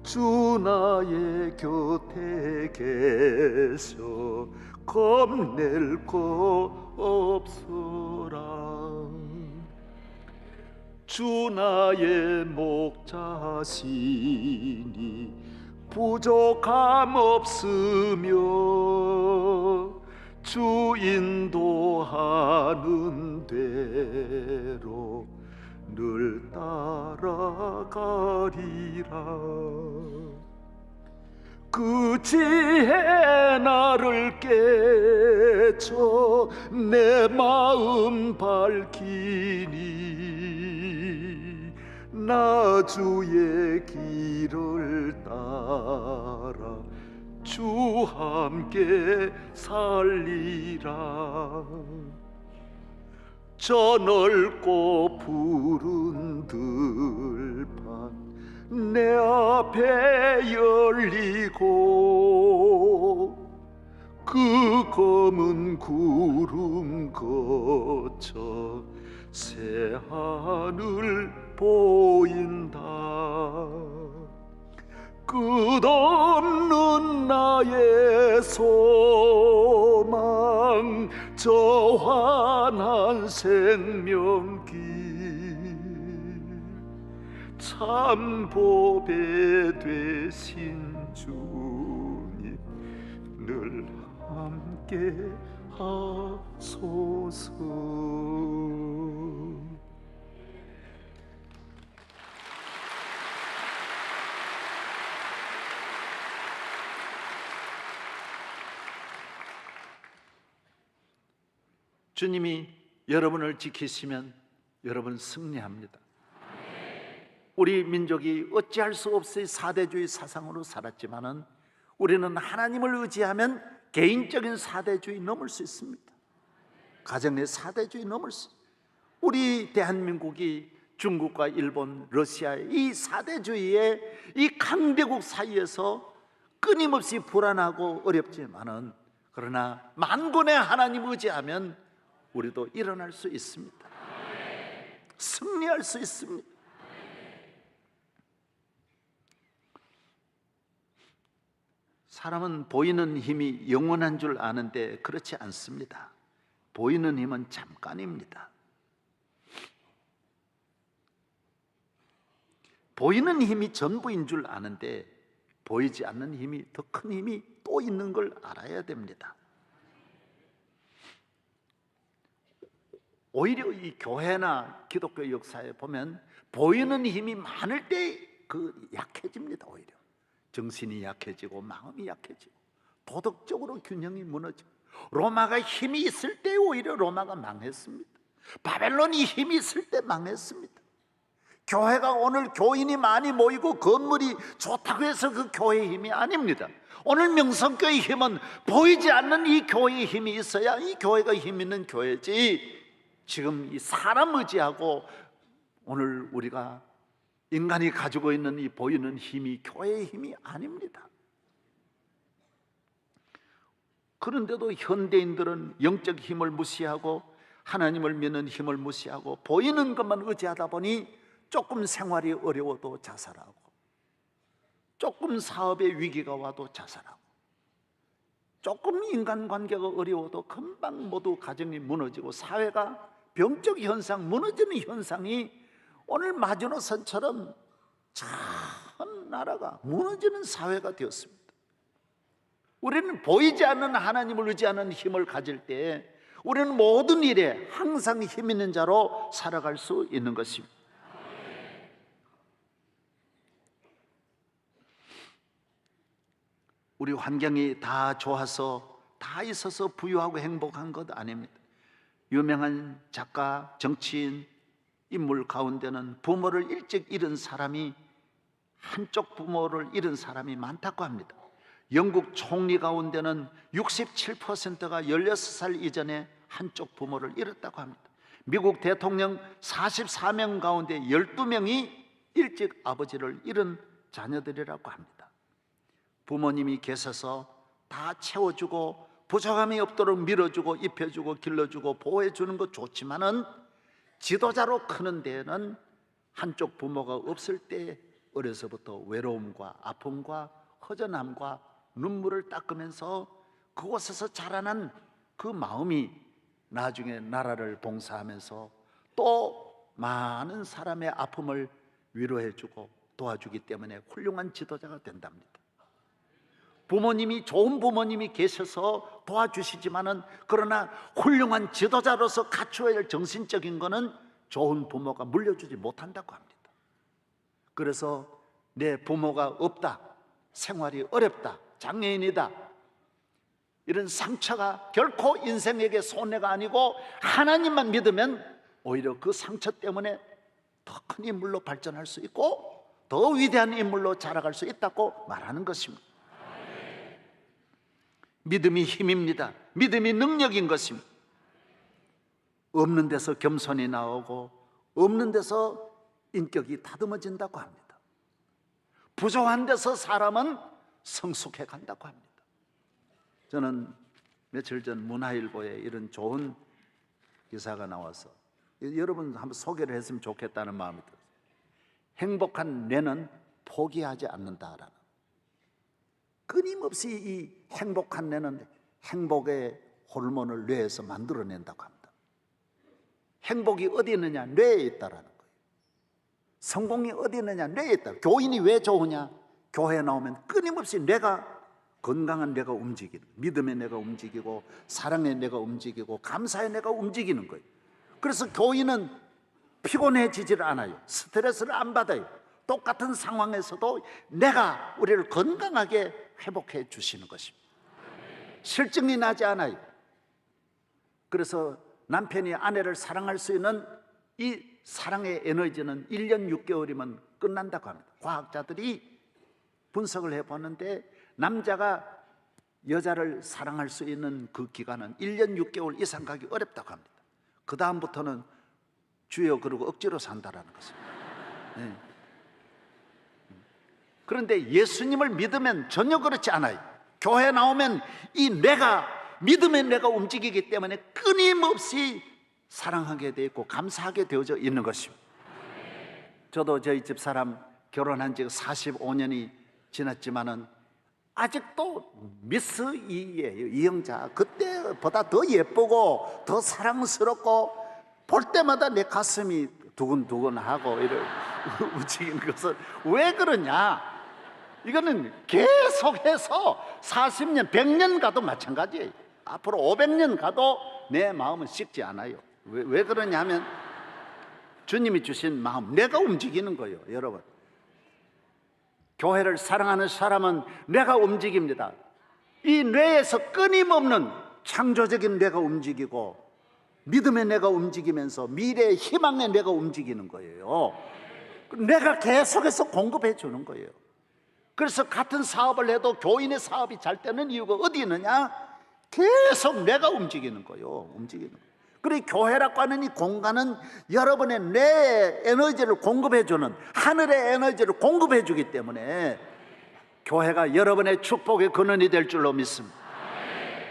주 나의 곁에 계셔 겁낼 거 없어라. 주 나의 목자시니 부족함 없으며 주 인도하는 대로 늘 따라가리라. 그 지혜 나를 깨쳐 내 마음 밝히니 나 주의 길을 따라 주 함께 살리라. 저 넓고 푸른 들판 내 앞에 열리고 그 검은 구름 거쳐 새하늘 보인다. 끝없는 나의 소망 저 환한 생명길 참 보배 되신 주님 늘 함께 하소서. 주님이 여러분을 지키시면 여러분 승리합니다. 우리 민족이 어찌할 수 없이 사대주의 사상으로 살았지만은 우리는 하나님을 의지하면 개인적인 사대주의 넘을 수 있습니다. 가정의 사대주의 넘을 수 있습니다. 우리 대한민국이 중국과 일본, 러시아의 이 사대주의의 이 강대국 사이에서 끊임없이 불안하고 어렵지만은 그러나 만군의 하나님 의지하면 우리도 일어날 수 있습니다. 승리할 수 있습니다. 사람은 보이는 힘이 영원한 줄 아는데 그렇지 않습니다. 보이는 힘은 잠깐입니다. 보이는 힘이 전부인 줄 아는데 보이지 않는 힘이 더 큰 힘이 또 있는 걸 알아야 됩니다. 오히려 이 교회나 기독교 역사에 보면 보이는 힘이 많을 때 그 약해집니다. 오히려 정신이 약해지고 마음이 약해지고 도덕적으로 균형이 무너지고 로마가 힘이 있을 때 오히려 로마가 망했습니다. 바벨론이 힘이 있을 때 망했습니다. 교회가 오늘 교인이 많이 모이고 건물이 좋다고 해서 그 교회의 힘이 아닙니다. 오늘 명성교회의 힘은 보이지 않는 이 교회의 힘이 있어야 이 교회가 힘 있는 교회지, 지금 이 사람 의지하고 오늘 우리가 인간이 가지고 있는 이 보이는 힘이 교회의 힘이 아닙니다. 그런데도 현대인들은 영적 힘을 무시하고 하나님을 믿는 힘을 무시하고 보이는 것만 의지하다 보니 조금 생활이 어려워도 자살하고 조금 사업에 위기가 와도 자살하고 조금 인간관계가 어려워도 금방 모두 가정이 무너지고 사회가 병적 현상, 무너지는 현상이 오늘 마지노선처럼 전 나라가 무너지는 사회가 되었습니다. 우리는 보이지 않는 하나님을 의지하는 힘을 가질 때 우리는 모든 일에 항상 힘 있는 자로 살아갈 수 있는 것입니다. 우리 환경이 다 좋아서 다 있어서 부유하고 행복한 것 아닙니다. 유명한 작가, 정치인, 인물 가운데는 부모를 일찍 잃은 사람이, 한쪽 부모를 잃은 사람이 많다고 합니다. 영국 총리 가운데는 67%가 16살 이전에 한쪽 부모를 잃었다고 합니다. 미국 대통령 44명 가운데 12명이 일찍 아버지를 잃은 자녀들이라고 합니다. 부모님이 계셔서 다 채워주고 부족함이 없도록 밀어주고 입혀주고 길러주고 보호해주는 것 좋지만은 지도자로 크는 데에는 한쪽 부모가 없을 때 어려서부터 외로움과 아픔과 허전함과 눈물을 닦으면서 그곳에서 자라난 그 마음이 나중에 나라를 봉사하면서 또 많은 사람의 아픔을 위로해주고 도와주기 때문에 훌륭한 지도자가 된답니다. 부모님이, 좋은 부모님이 계셔서 도와주시지만은 그러나 훌륭한 지도자로서 갖추어야 할 정신적인 거는 좋은 부모가 물려주지 못한다고 합니다. 그래서 내 부모가 없다, 생활이 어렵다, 장애인이다, 이런 상처가 결코 인생에게 손해가 아니고 하나님만 믿으면 오히려 그 상처 때문에 더 큰 인물로 발전할 수 있고 더 위대한 인물로 자라갈 수 있다고 말하는 것입니다. 믿음이 힘입니다. 믿음이 능력인 것입니다. 없는 데서 겸손이 나오고 없는 데서 인격이 다듬어진다고 합니다. 부족한 데서 사람은 성숙해 간다고 합니다. 저는 며칠 전 문화일보에 이런 좋은 기사가 나와서 여러분 한번 소개를 했으면 좋겠다는 마음이 들었어요. 행복한 뇌는 포기하지 않는다라는. 끊임없이 이 행복한 뇌는 행복의 호르몬을 뇌에서 만들어낸다고 합니다. 행복이 어디 있느냐? 뇌에 있다라는 거예요. 성공이 어디 있느냐? 뇌에 있다. 교인이 왜 좋으냐? 교회에 나오면 끊임없이 뇌가, 건강한 뇌가 움직이는, 믿음의 뇌가 움직이고 사랑의 뇌가 움직이고 감사의 뇌가 움직이는 거예요. 그래서 교인은 피곤해지질 않아요. 스트레스를 안 받아요. 똑같은 상황에서도 내가 우리를 건강하게 회복해 주시는 것입니다. 실증이 나지 않아요. 그래서 남편이 아내를 사랑할 수 있는 이 사랑의 에너지는 1년 6개월이면 끝난다고 합니다. 과학자들이 분석을 해보는데 남자가 여자를 사랑할 수 있는 그 기간은 1년 6개월 이상 가기 어렵다고 합니다. 그 다음부터는 주여 그러고 억지로 산다라는 것입니다. 네. 그런데 예수님을 믿으면 전혀 그렇지 않아요. 교회 나오면 이 뇌가, 믿음의 뇌가 움직이기 때문에 끊임없이 사랑하게 되어 있고 감사하게 되어져 있는 것입니다. 저도 저희 집 사람 결혼한 지 45년이 지났지만은 아직도 미스 이예요. 이영자 그때보다 더 예쁘고 더 사랑스럽고 볼 때마다 내 가슴이 두근두근하고 이런 움직이는 것은 왜 그러냐? 이거는 계속해서 40년, 100년 가도 마찬가지예요. 앞으로 500년 가도 내 마음은 식지 않아요. 왜 그러냐 하면 주님이 주신 마음, 내가 움직이는 거예요. 여러분, 교회를 사랑하는 사람은 뇌가 움직입니다. 이 뇌에서 끊임없는 창조적인 뇌가 움직이고 믿음의 뇌가 움직이면서 미래의 희망의 뇌가 움직이는 거예요. 뇌가 계속해서 공급해 주는 거예요. 그래서 같은 사업을 해도 교인의 사업이 잘 되는 이유가 어디 있느냐? 계속 뇌가 움직이는 거예요. 움직이는 거예요. 그리고 교회라고 하는 이 공간은 여러분의 뇌 에너지를 공급해주는, 하늘의 에너지를 공급해주기 때문에 교회가 여러분의 축복의 근원이 될 줄로 믿습니다.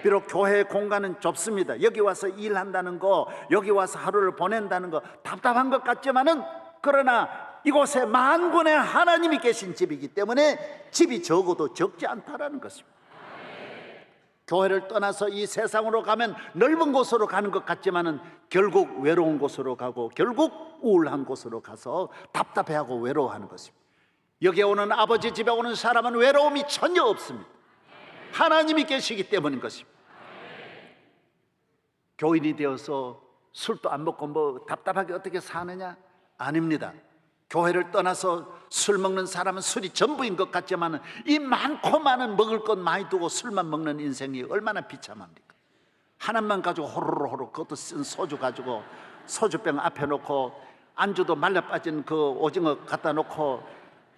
비록 교회의 공간은 좁습니다. 여기 와서 일한다는 거, 여기 와서 하루를 보낸다는 거 답답한 것 같지만은, 그러나 이곳에 만군의 하나님이 계신 집이기 때문에 집이 적어도 적지 않다라는 것입니다. 교회를 떠나서 이 세상으로 가면 넓은 곳으로 가는 것 같지만은 결국 외로운 곳으로 가고 결국 우울한 곳으로 가서 답답해하고 외로워하는 것입니다. 여기에 오는 아버지 집에 오는 사람은 외로움이 전혀 없습니다. 하나님이 계시기 때문인 것입니다. 교인이 되어서 술도 안 먹고 뭐 답답하게 어떻게 사느냐? 아닙니다. 교회를 떠나서 술 먹는 사람은 술이 전부인 것 같지만 이 많고 많은 먹을 것 많이 두고 술만 먹는 인생이 얼마나 비참합니까? 하나만 가지고 호로로호로, 그것도 쓴 소주 가지고 소주병 앞에 놓고 안주도 말라 빠진 그 오징어 갖다 놓고,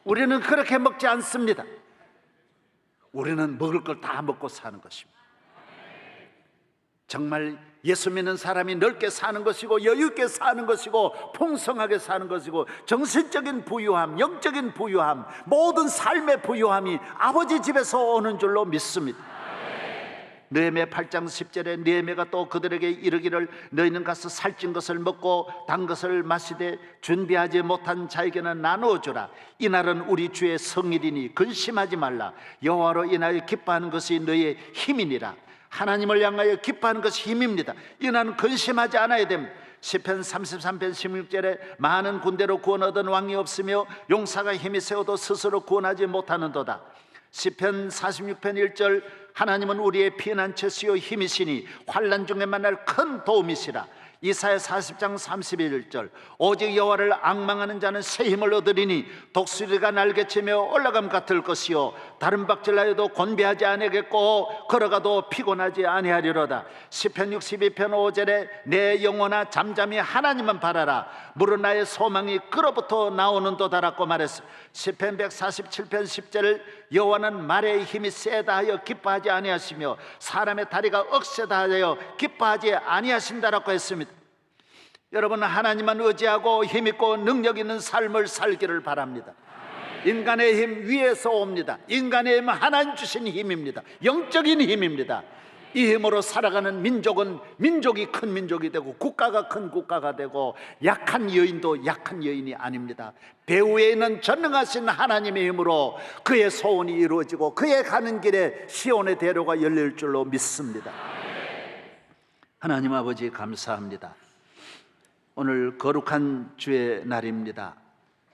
우리는 그렇게 먹지 않습니다. 우리는 먹을 걸 다 먹고 사는 것입니다. 정말 예수 믿는 사람이 넓게 사는 것이고 여유 있게 사는 것이고 풍성하게 사는 것이고 정신적인 부유함, 영적인 부유함, 모든 삶의 부유함이 아버지 집에서 오는 줄로 믿습니다. 느헤미야 8장 10절에 느헤미야가 또 그들에게 이르기를 너희는 가서 살찐 것을 먹고 단 것을 마시되 준비하지 못한 자에게는 나누어 주라. 이날은 우리 주의 성일이니 근심하지 말라. 여호와로 인하여 기뻐하는 것이 너희의 힘이니라. 하나님을 향하여 기뻐하는 것이 힘입니다. 이날은 근심하지 않아야 됩니다. 시편 33편 16절에 많은 군대로 구원 얻은 왕이 없으며 용사가 힘이 세워도 스스로 구원하지 못하는도다. 시편 46편 1절 하나님은 우리의 피난처시요 힘이시니 환난 중에 만날 큰 도움이시라. 이사야 40장 31절 오직 여호와를 앙망하는 자는 새 힘을 얻으리니 독수리가 날개치며 올라감 같을 것이요 다른 박질하여도 곤비하지 아니하겠고 걸어가도 피곤하지 아니하리로다. 시편 62편 5절에 내 영혼아 잠잠히 하나님만 바라라 무릇 나의 소망이 그로부터 나오는도다라고 말했어. 시편 147편 10절을 여호와는 말의 힘이 세다 하여 기뻐하지 아니하시며 사람의 다리가 억세다 하여 기뻐하지 아니하신다라고 했습니다. 여러분, 하나님만 의지하고 힘있고 능력 있는 삶을 살기를 바랍니다. 인간의 힘 위에서 옵니다. 인간의 힘은 하나님 주신 힘입니다. 영적인 힘입니다. 이 힘으로 살아가는 민족은 민족이 큰 민족이 되고 국가가 큰 국가가 되고 약한 여인도 약한 여인이 아닙니다. 배후에 있는 전능하신 하나님의 힘으로 그의 소원이 이루어지고 그의 가는 길에 시온의 대로가 열릴 줄로 믿습니다. 하나님 아버지 감사합니다. 오늘 거룩한 주의 날입니다.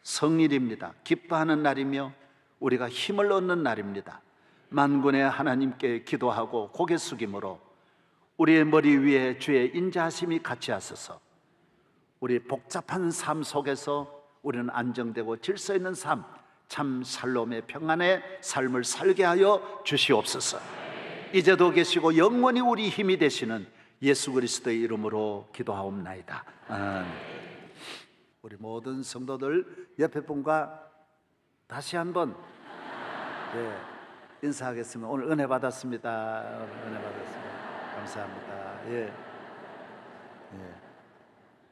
성일입니다. 기뻐하는 날이며 우리가 힘을 얻는 날입니다. 만군의 하나님께 기도하고 고개 숙임으로 우리의 머리 위에 주의 인자하심이 같이 하소서. 우리 복잡한 삶 속에서 우리는 안정되고 질서 있는 삶, 참 샬롬의 평안의 삶을 살게 하여 주시옵소서. 이제도 계시고 영원히 우리 힘이 되시는 예수 그리스도의 이름으로 기도하옵나이다. 아멘. 우리 모든 성도들 옆에 분과 다시 한번 인사하겠습니다. 오늘 은혜 받았습니다. 은혜 받았습니다. 감사합니다.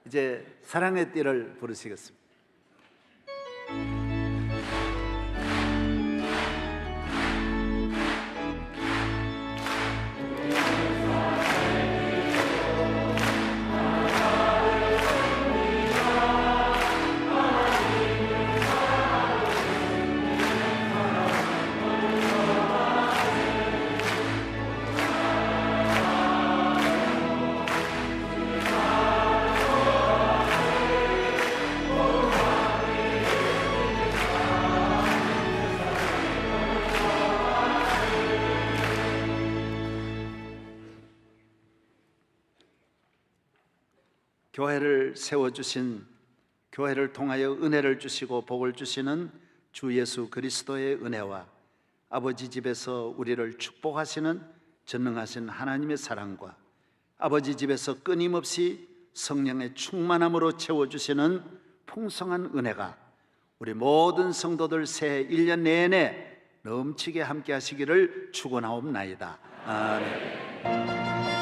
이제 사랑의 띠를 부르시겠습니다. 교회를 세워주신, 교회를 통하여 은혜를 주시고 복을 주시는 주 예수 그리스도의 은혜와 아버지 집에서 우리를 축복하시는 전능하신 하나님의 사랑과 아버지 집에서 끊임없이 성령의 충만함으로 채워주시는 풍성한 은혜가 우리 모든 성도들 새해 1년 내내 넘치게 함께 하시기를 축원하옵나이다. 아멘.